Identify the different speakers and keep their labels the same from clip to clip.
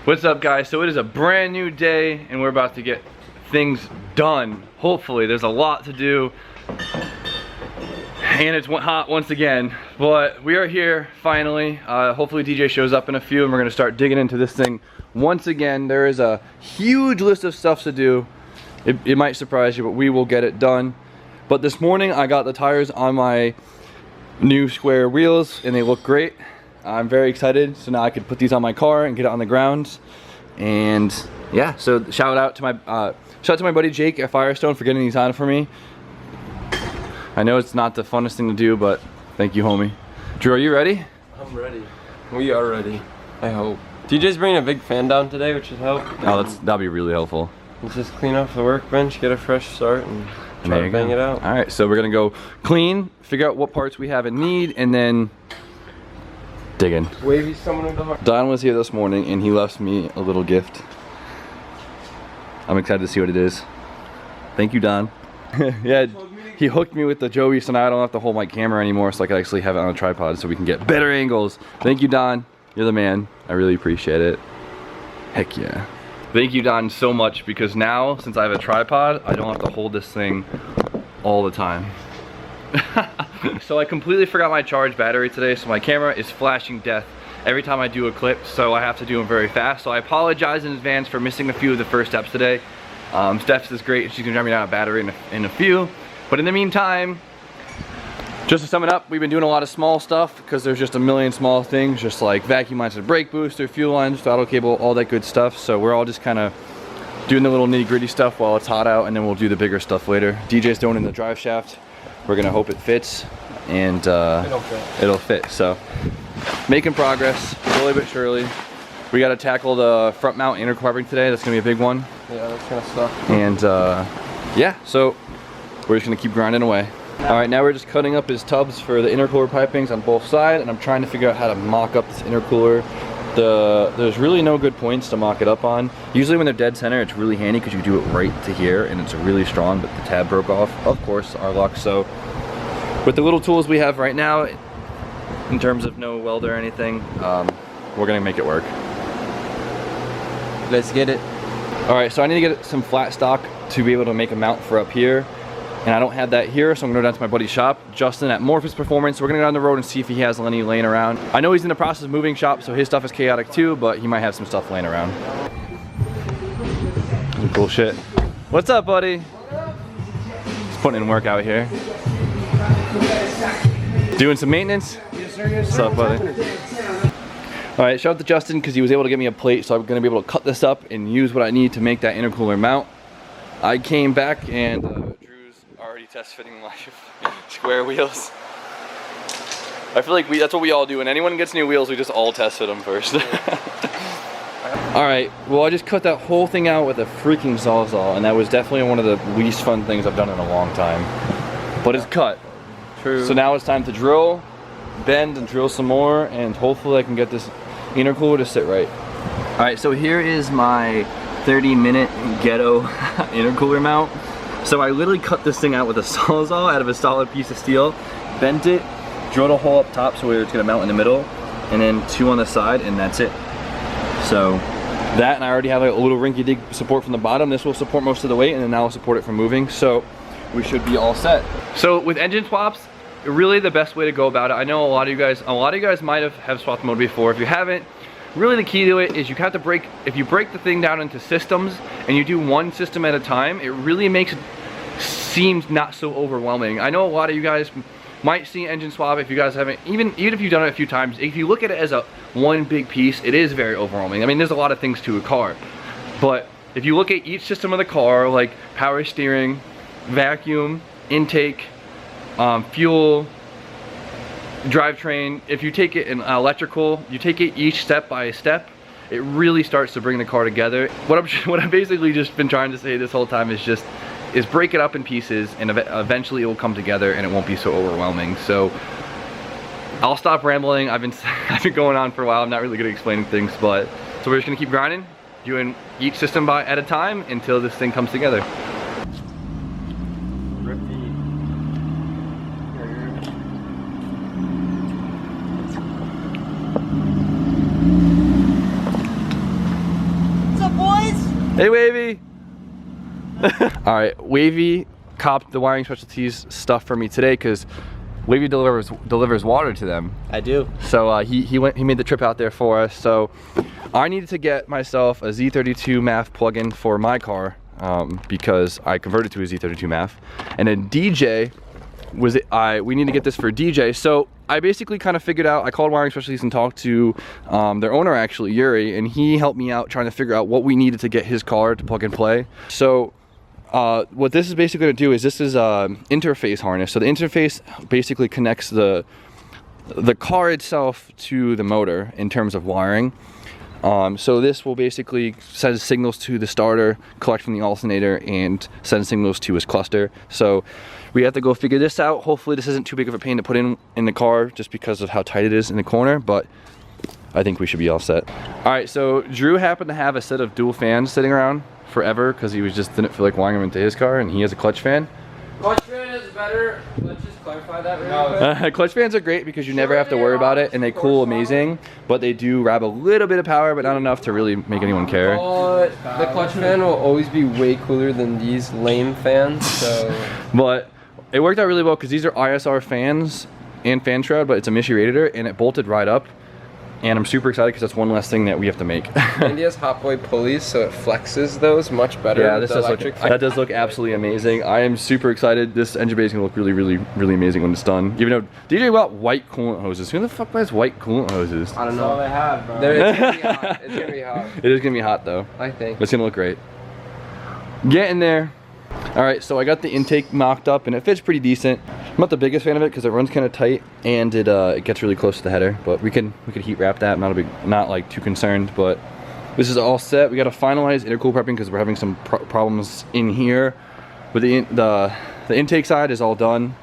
Speaker 1: What's up, guys? So it is a brand new day and we're about to get things done. Hopefully, there's a lot to do and it's hot once again, but we are here finally. Hopefully DJ shows up in a few and we're gonna start digging into this thing once again. There is a huge list of stuff to do. It might surprise you, but we will get it done. But this morning I got the tires on my new square wheels and they look great. I'm very excited, so now I could put these on my car and get it on the ground. And yeah, so shout out to my buddy Jake at Firestone for getting these on for me. I know it's not the funnest thing to do, but thank you, homie. Drew, are you ready?
Speaker 2: I'm ready. We are ready, I hope. DJ's bringing a big fan down today, which should help.
Speaker 1: Oh, that'll be really helpful.
Speaker 2: Let's just clean off the workbench, get a fresh start, and try to bang it out.
Speaker 1: All right, so we're gonna go clean, figure out what parts we have in need, and then dig in.
Speaker 2: Wavy someone in the heart.
Speaker 1: Don was here this morning and he left me a little gift. I'm excited to see what it is. Thank you, Don. Yeah, he hooked me with the Joey, so now I don't have to hold my camera anymore, so I can actually have it on a tripod so we can get better angles. Thank you, Don. You're the man. I really appreciate it. Heck yeah. Thank you, Don, so much, because now, since I have a tripod, I don't have to hold this thing all the time. So I completely forgot my charge battery today, so my camera is flashing death every time I do a clip, so I have to do them very fast. So I apologize in advance for missing a few of the first steps today. Steph's is great, she's gonna drive me down a battery in a few. But in the meantime, just to sum it up, we've been doing a lot of small stuff because there's just a million small things, just like vacuum lines and brake booster, fuel lines, throttle cable, all that good stuff. So we're all just kind of doing the little nitty-gritty stuff while it's hot out, and then we'll do the bigger stuff later. DJ's throwing in the drive shaft. We're gonna hope it fits, and it'll fit. So making progress, slowly but surely. We gotta tackle the front mount intercooler today. That's gonna be a big one.
Speaker 2: Yeah, that's kind of stuff.
Speaker 1: And yeah, so we're just gonna keep grinding away. All right, now we're just cutting up his tubs for the intercooler pipings on both sides, and I'm trying to figure out how to mock up this intercooler. There's really no good points to mock it up on. Usually when they're dead center, it's really handy because you do it right to here and it's really strong, but the tab broke off, of course, our luck. So with the little tools we have right now, in terms of no welder or anything, we're gonna make it work.
Speaker 2: Let's get it.
Speaker 1: All right, so I need to get some flat stock to be able to make a mount for up here. And I don't have that here, so I'm gonna go down to my buddy's shop, Justin at Morphus Performance. We're gonna go down the road and see if he has any laying around. I know he's in the process of moving shop, so his stuff is chaotic too, but he might have some stuff laying around. Some cool shit. What's up, buddy? He's putting in work out here. Doing some maintenance?
Speaker 3: Yes, sir. Yes,
Speaker 1: What's
Speaker 3: sir.
Speaker 1: up, buddy? All right, shout out to Justin because he was able to get me a plate, so I'm gonna be able to cut this up and use what I need to make that intercooler mount. I came back and Drew's already test fitting my square wheels. I feel like that's what we all do. When anyone gets new wheels, we just all test fit them first. All right, well, I just cut that whole thing out with a freaking Sawzall, and that was definitely one of the least fun things I've done in a long time. But it's cut.
Speaker 2: True.
Speaker 1: So now it's time to drill, bend, and drill some more, and hopefully I can get this intercooler to sit right. All right, so here is my 30-minute ghetto intercooler mount. So I literally cut this thing out with a Sawzall out of a solid piece of steel, bent it, drilled a hole up top so where it's gonna mount in the middle, and then two on the side, and that's it. So that, and I already have a little rinky-dink support from the bottom. This will support most of the weight, and then that will support it from moving. So we should be all set. So with engine swaps, really the best way to go about it, I know a lot of you guys might have swapped the motor before. If you haven't, really the key to it is you have to if you break the thing down into systems and you do one system at a time, it really makes it seem not so overwhelming. I know a lot of you guys might see engine swap if you guys haven't, even if you've done it a few times, if you look at it as one big piece, it is very overwhelming. I mean, there's a lot of things to a car, but if you look at each system of the car, like power steering, vacuum, intake, fuel, drivetrain, if you take it in electrical, you take it each step by step, it really starts to bring the car together. What I've basically just been trying to say this whole time is break it up in pieces, and eventually it will come together and it won't be so overwhelming. So I'll stop rambling. I've been going on for a while. I'm not really good at explaining things, but so we're just gonna keep grinding, doing each system at a time until this thing comes together. Hey, Wavy. All right, Wavy copped the Wiring Specialties stuff for me today because Wavy delivers water to them.
Speaker 3: I do.
Speaker 1: So he made the trip out there for us. So I needed to get myself a Z32 MAF plug-in for my car because I converted to a Z32 MAF, and then DJ we need to get this for DJ. So I basically kind of figured out, I called Wiring Specialties and talked to their owner actually, Yuri, and he helped me out trying to figure out what we needed to get his car to plug and play. So what this is basically going to do is this is a interface harness. So the interface basically connects the car itself to the motor in terms of wiring. So this will basically send signals to the starter, collect from the alternator, and send signals to his cluster. So we have to go figure this out. Hopefully this isn't too big of a pain to put in the car just because of how tight it is in the corner, but I think we should be all set. All right, so Drew happened to have a set of dual fans sitting around forever because he didn't feel like wiring them into his car, and he has a clutch fan.
Speaker 2: Clutch fan is better. Let's just clarify that really quick.
Speaker 1: Clutch fans are great because you never have to worry about it, and they cool amazing, but they do grab a little bit of power, but not enough to really make anyone care.
Speaker 2: The clutch fan will always be way cooler than these lame fans, so.
Speaker 1: But it worked out really well because these are ISR fans and fan shroud, but it's a Mishi radiator, and it bolted right up. And I'm super excited because that's one less thing that we have to make.
Speaker 2: And he has hot boy pulleys, so it flexes those much better.
Speaker 1: Yeah, that does look absolutely amazing. I am super excited. This engine bay is gonna look really, really, really amazing when it's done. Even though DJ bought white coolant hoses. Who the fuck buys white coolant hoses?
Speaker 2: I don't know.
Speaker 3: That's all they have, bro.
Speaker 2: It's gonna be hot. It's gonna be hot.
Speaker 1: It is gonna be hot though.
Speaker 2: I think.
Speaker 1: It's gonna look great. Get in there. All right, so I got the intake mocked up and it fits pretty decent. I'm not the biggest fan of it because it runs kind of tight and it gets really close to the header, but we could heat wrap that. Not like too concerned, but this is all set. We got to finalize intercool prepping because we're having some problems in here. But the intake side is all done.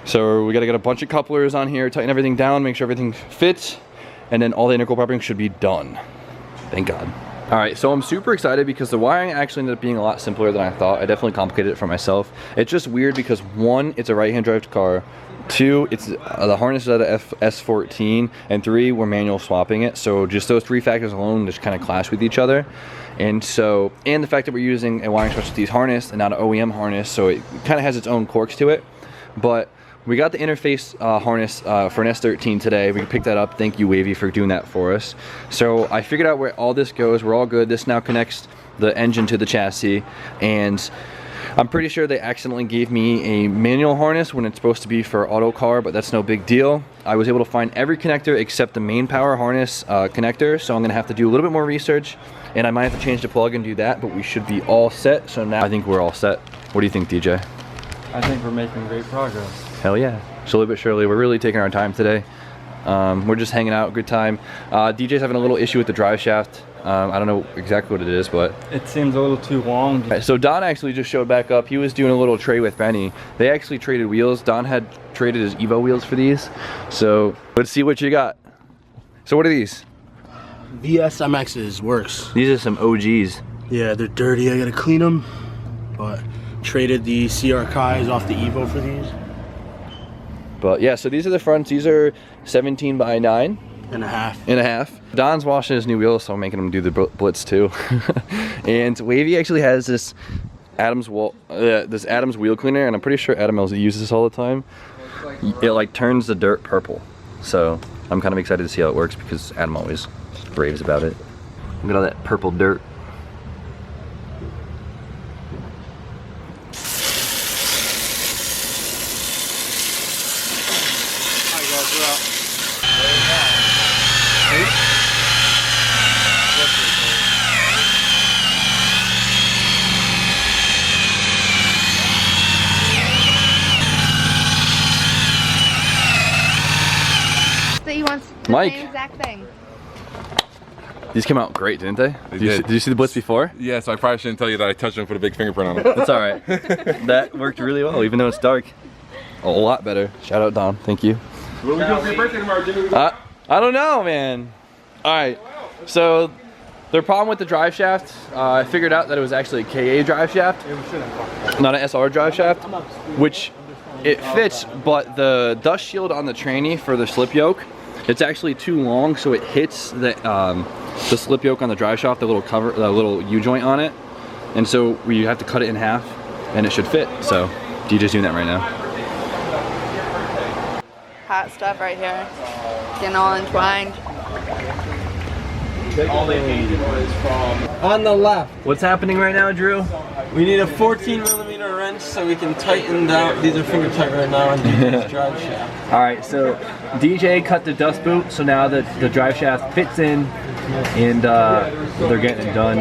Speaker 1: So we got to get a bunch of couplers on here, tighten everything down, make sure everything fits, and then all the intercool prepping should be done. Thank God. All right, so I'm super excited because the wiring actually ended up being a lot simpler than I thought. I definitely complicated it for myself. It's just weird because one, it's a right-hand drive car. Two, it's the harness is out of S14, and three, we're manual swapping it. So just those three factors alone just kind of clash with each other. And the fact that we're using a Wiring Specialties harness and not an OEM harness, so it kind of has its own quirks to it. But we got the interface harness for an S13 today. We picked that up. Thank you, Wavy, for doing that for us. So I figured out where all this goes. We're all good. This now connects the engine to the chassis, and I'm pretty sure they accidentally gave me a manual harness when it's supposed to be for auto car, but that's no big deal. I was able to find every connector except the main power harness connector, so I'm gonna have to do a little bit more research, and I might have to change the plug and do that, but we should be all set. So now I think we're all set. What do you think, DJ?
Speaker 3: I think we're making great progress.
Speaker 1: Hell yeah. Slowly but surely. We're really taking our time today. We're just hanging out, good time. DJ's having a little issue with the drive shaft. I don't know exactly what it is, but
Speaker 3: it seems a little too long.
Speaker 1: So Don actually just showed back up. He was doing a little trade with Benny. They actually traded wheels. Don had traded his Evo wheels for these. So let's see what you got. So what are these?
Speaker 4: VSMX's works.
Speaker 1: These are some OGs.
Speaker 4: Yeah, they're dirty. I gotta clean them. But traded the CR Kais off the Evo for these.
Speaker 1: But yeah, so these are the fronts. These are 17 by 9.5. Don's washing his new wheels, so I'm making him do the blitz too. And Wavy actually has this Adams wheel cleaner, and I'm pretty sure Adam uses this all the time. It like turns the dirt purple. So I'm kind of excited to see how it works because Adam always raves about it. Look at all that purple dirt.
Speaker 5: That he wants the
Speaker 1: Mike.
Speaker 5: same exact thing.
Speaker 1: These came out great, didn't they? Did you see the blitz before?
Speaker 6: Yeah, so I probably shouldn't tell you that I touched them and put a big fingerprint on them.
Speaker 1: That's all right. That worked really well, even though it's dark. A lot better. Shout out Dom. Thank you.
Speaker 6: What are we doing for your birthday tomorrow, Jimmy?
Speaker 1: I don't know, man. All right. So the problem with the drive shaft, I figured out that it was actually a KA drive shaft, not an SR drive shaft, which it fits, but the dust shield on the tranny for the slip yoke It's actually too long, so it hits the slip yoke on the drive shaft, the little cover, the little U-joint on it, and so we have to cut it in half, and it should fit. So DJ's doing that right now.
Speaker 5: Hot stuff right here. Getting all entwined.
Speaker 2: All they needed was from on the left.
Speaker 1: What's happening right now, Drew?
Speaker 2: We need a 14mm wrench so we can tighten down. These are finger tight right now on DJ's drive shaft.
Speaker 1: All right, so DJ cut the dust boot, so now the drive shaft fits in, and they're getting it done.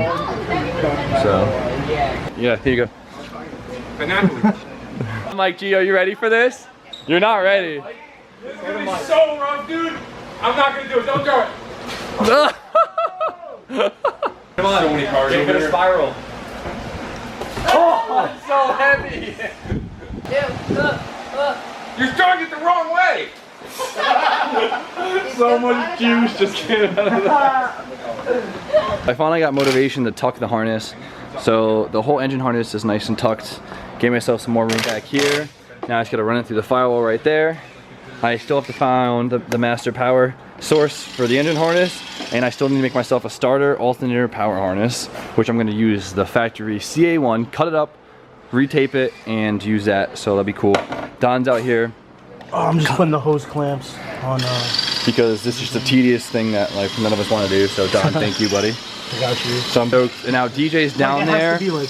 Speaker 1: So, yeah, here you go. Mike G, are you ready for this? You're not ready.
Speaker 6: This is gonna be so rough, dude. I'm not gonna do it. Don't do it.
Speaker 1: Come on,
Speaker 6: so many cars over here.
Speaker 1: Spiral. Oh, it's so heavy.
Speaker 6: You're starting it the wrong way.
Speaker 1: So much juice just came out of that. I finally got motivation to tuck the harness. So the whole engine harness is nice and tucked. Gave myself some more room back here. Now I just gotta run it through the firewall right there. I still have to find the master power source for the engine harness, and I still need to make myself a starter alternator power harness, which I'm gonna use the factory CA1, cut it up, retape it, and use that, so that'll be cool. Don's out here.
Speaker 4: Oh, I'm just putting the hose clamps on.
Speaker 1: Because this is just a tedious thing that like none of us want to do, so Don, thank you, buddy.
Speaker 4: I got you.
Speaker 1: So I'm stoked. And now DJ's down there.
Speaker 4: It has to be like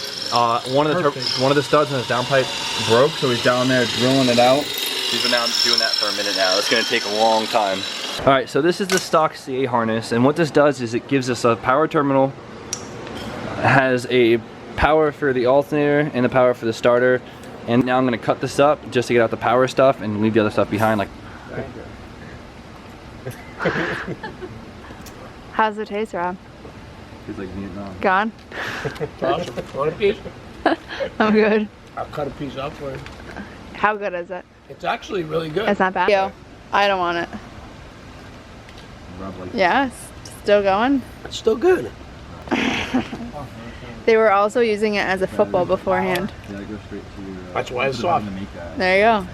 Speaker 1: one of the studs on his downpipe broke, so he's down there drilling it out. He's been down doing that for a minute now. It's gonna take a long time. All right, so this is the stock CA harness, and what this does is it gives us a power terminal, has a power for the alternator and the power for the starter. And now I'm gonna cut this up just to get out the power stuff and leave the other stuff behind. Like.
Speaker 5: How's the taste, Rob?
Speaker 1: It's like Vietnam.
Speaker 5: Gone?
Speaker 4: awesome. Want a piece?
Speaker 5: I'm good.
Speaker 4: I'll cut a piece up for you.
Speaker 5: How good is it?
Speaker 4: It's actually really good.
Speaker 5: It's not bad. Yo, I don't want it. Yeah, it's still going.
Speaker 4: It's still good.
Speaker 5: They were also using it as a football beforehand.
Speaker 4: That's why it's soft.
Speaker 5: There you go.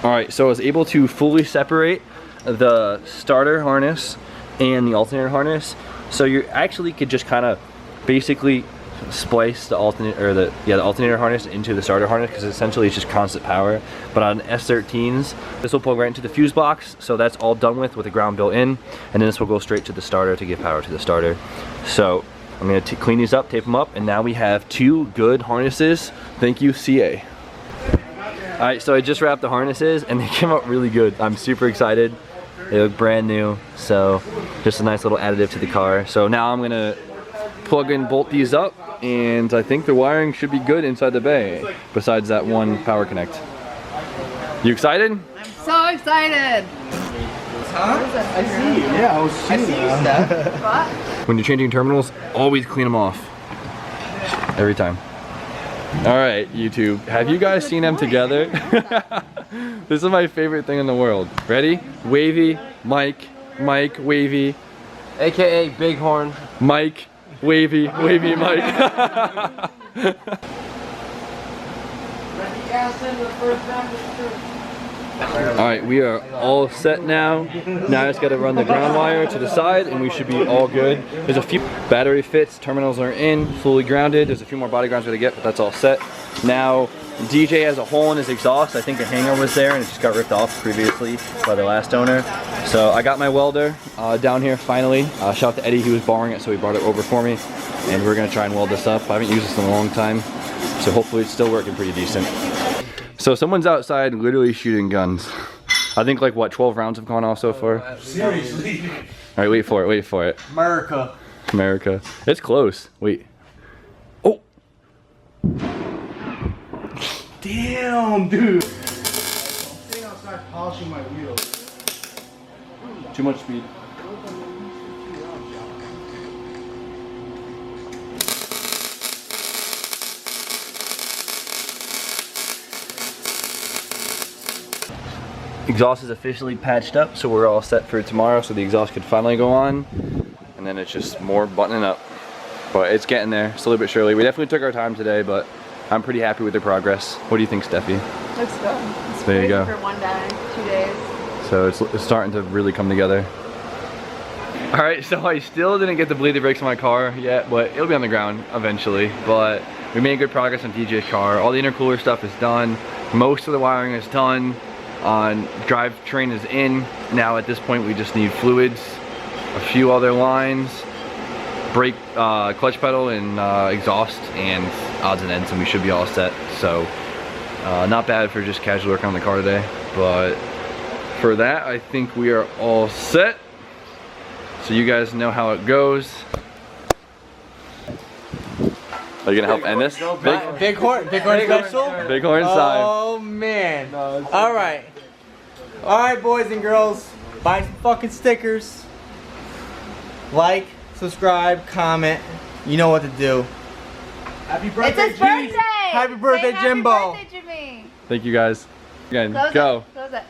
Speaker 1: All right, so I was able to fully separate the starter harness and the alternator harness. So you actually could just kind of basically splice the alternator, or the alternator harness into the starter harness, because essentially it's just constant power. But on S13s, this will plug right into the fuse box, so that's all done with the ground built in, and then this will go straight to the starter to give power to the starter. So I'm gonna clean these up, tape them up, and now we have two good harnesses. Thank you, CA. All right, so I just wrapped the harnesses, and they came out really good. I'm super excited. They look brand new, so just a nice little additive to the car. So now I'm gonna plug and bolt these up, and I think the wiring should be good inside the bay, besides that one power connect. You excited?
Speaker 5: I'm so excited.
Speaker 4: Yeah, I see you, Steph.
Speaker 5: What?
Speaker 1: When you're changing terminals, always clean them off. Every time. All right, YouTube, have you guys seen them together? This is my favorite thing in the world. Ready? Wavy, Mike, Mike, Wavy.
Speaker 2: AKA Bighorn.
Speaker 1: Mike, Wavy, Wavy, Mike. All right, we are all set now. Now I just got to run the ground wire to the side, and we should be all good. There's a few battery fits, terminals are in, fully grounded. There's a few more body grounds we got to get, but that's all set. Now, DJ has a hole in his exhaust. I think the hanger was there, and it just got ripped off previously by the last owner. So I got my welder down here finally. Shout out to Eddie, he was borrowing it, so he brought it over for me. And we're gonna try and weld this up. I haven't used this in a long time, so hopefully it's still working pretty decent. So someone's outside literally shooting guns. I think like what, 12 rounds have gone off so far?
Speaker 4: Seriously?
Speaker 1: All right, wait for it, wait for it.
Speaker 4: America.
Speaker 1: America. It's close. Wait. Oh!
Speaker 4: Damn, dude. I'm sitting outside polishing my wheels.
Speaker 1: Too much speed. Exhaust is officially patched up, so we're all set for tomorrow, so the exhaust could finally go on, and then it's just more buttoning up. But it's getting there, slowly but surely. We definitely took our time today, but I'm pretty happy with the progress. What do you think, Steffi?
Speaker 5: Looks good. It's
Speaker 1: There you go.
Speaker 5: For one day, 2 days.
Speaker 1: So it's starting to really come together. All right, so I still didn't get to bleed the brakes on my car yet, but it'll be on the ground eventually. But we made good progress on DJ's car. All the intercooler stuff is done. Most of the wiring is done. Drivetrain is in. Now at this point we just need fluids, a few other lines, brake, clutch pedal, and exhaust, and odds and ends, and we should be all set. So not bad for just casual work on the car today, but for that I think we are all set. So you guys know how it goes. Are you gonna help end this?
Speaker 2: Bighorn special?
Speaker 1: Bighorn time.
Speaker 2: Oh man. Alright. Alright, boys and girls. Buy some fucking stickers. Like, subscribe, comment. You know what to do. Happy birthday,
Speaker 5: It's his birthday!
Speaker 2: Happy birthday,
Speaker 5: Say
Speaker 2: Jimbo.
Speaker 5: Happy birthday, Jimmy.
Speaker 1: Thank you guys. Again,
Speaker 5: Close
Speaker 1: go.
Speaker 5: it. Close it.